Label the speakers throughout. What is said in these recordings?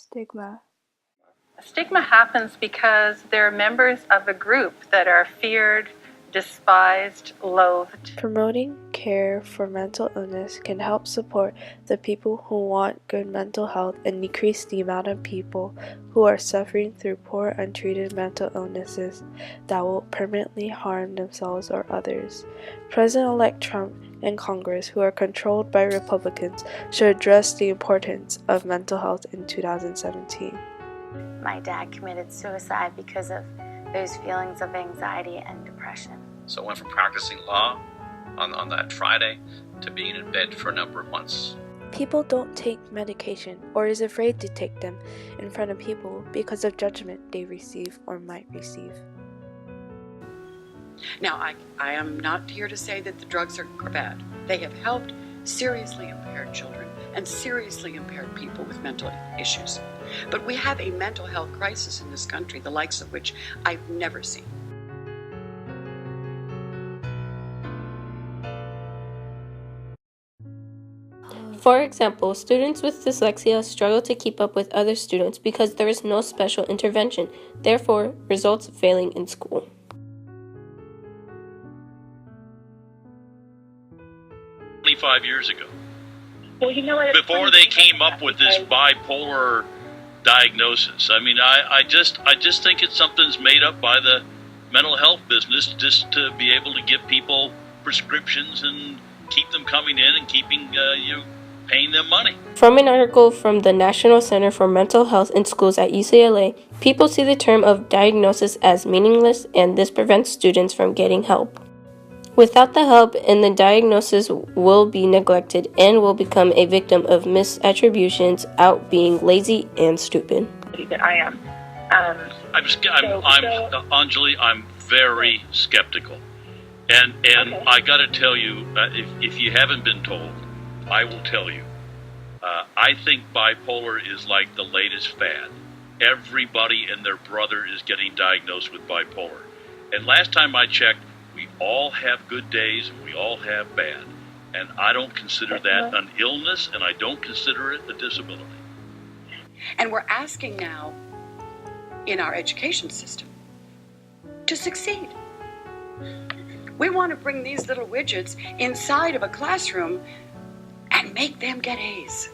Speaker 1: Stigma.
Speaker 2: Stigma happens because they're members of a group that are feared, despised, loathed.
Speaker 1: Promoting care for mental illness can help support the people who want good mental health and decrease the amount of people who are suffering through poor, untreated mental illnesses that will permanently harm themselves or others. President-elect Trump and Congress, who are controlled by Republicans, should address the importance of mental health in 2017.
Speaker 3: My dad committed suicide because of those feelings of anxiety and depression.
Speaker 4: So I went from practicing law on that Friday to being in bed for a number of months.
Speaker 1: People don't take medication or is afraid to take them in front of people because of judgment they receive or might receive.
Speaker 5: Now, I am not here to say that the drugs are bad. They have helped seriously impaired children and seriously impaired people with mental issues. But we have a mental health crisis in this country, the likes of which I've never seen.
Speaker 6: For example, students with dyslexia struggle to keep up with other students because there is no special intervention, therefore results failing in school.
Speaker 7: Years ago,
Speaker 2: Well, you know what?
Speaker 7: before they came up with this bipolar diagnosis. I mean, I just think it's something's made up by the mental health business just to be able to give people prescriptions and keep them coming in and keeping paying them money.
Speaker 6: From an article from the National Center for Mental Health in Schools at UCLA, people see the term of diagnosis as meaningless, and this prevents students from getting help. Without the help, and the diagnosis will be neglected and will become a victim of misattributions out being lazy and stupid.
Speaker 2: That I am.
Speaker 7: Anjali, I'm very skeptical, and okay. I got to tell you, if you haven't been told, I will tell you. I think bipolar is like the latest fad. Everybody and their brother is getting diagnosed with bipolar, and last time I checked, we all have good days and we all have bad. And I don't consider that an illness, and I don't consider it a disability.
Speaker 5: And we're asking now in our education system to succeed. We want to bring these little widgets inside of a classroom and make them get A's.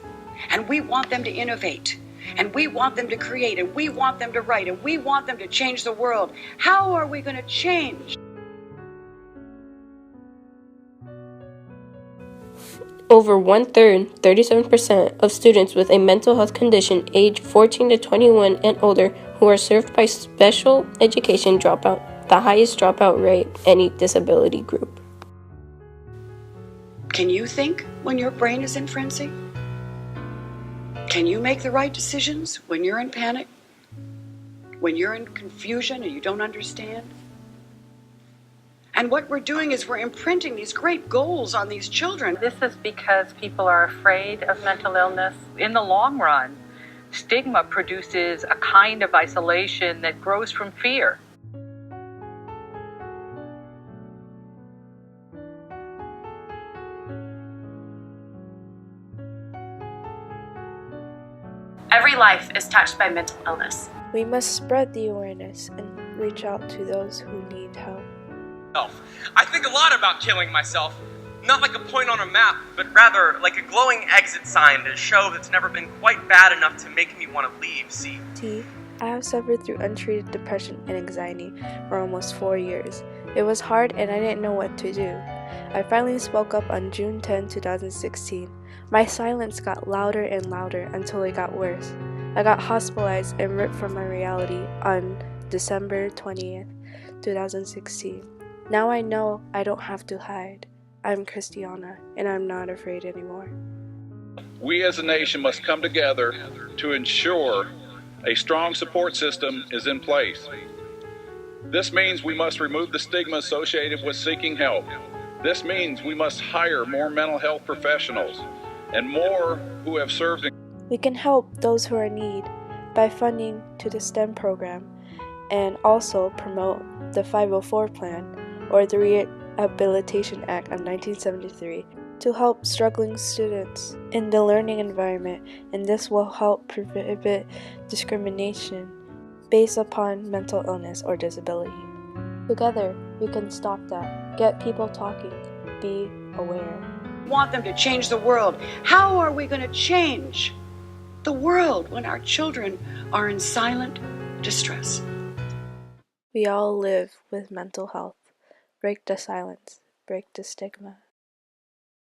Speaker 5: And we want them to innovate. And we want them to create. And we want them to write. And we want them to change the world. How are we going to change?
Speaker 6: Over 1/3, 37% of students with a mental health condition aged 14 to 21 and older who are served by special education drop out, the highest dropout rate any disability group.
Speaker 5: Can you think when your brain is in frenzy? Can you make the right decisions when you're in panic? When you're in confusion and you don't understand? And what we're doing is we're imprinting these great goals on these children.
Speaker 2: This is because people are afraid of mental illness. In the long run, stigma produces a kind of isolation that grows from fear.
Speaker 3: Every life is touched by mental illness.
Speaker 1: We must spread the awareness and reach out to those who need help.
Speaker 8: I think a lot about killing myself, not like a point on a map, but rather like a glowing exit sign to show that's never been quite bad enough to make me want to leave, see?
Speaker 1: I have suffered through untreated depression and anxiety for almost 4 years. It was hard and I didn't know what to do. I finally spoke up on June 10, 2016. My silence got louder and louder until it got worse. I got hospitalized and ripped from my reality on December 20th, 2016. Now I know I don't have to hide. I'm Christiana, and I'm not afraid anymore.
Speaker 9: We as a nation must come together to ensure a strong support system is in place. This means we must remove the stigma associated with seeking help. This means we must hire more mental health professionals and more who have served in.
Speaker 1: We can help those who are in need by funding to the STEM program and also promote the 504 plan or the Rehabilitation Act of 1973 to help struggling students in the learning environment, and this will help prohibit discrimination based upon mental illness or disability. Together, we can stop that, get people talking, be aware.
Speaker 5: We want them to change the world. How are we going to change the world when our children are in silent distress?
Speaker 1: We all live with mental health. Break the silence, break the stigma.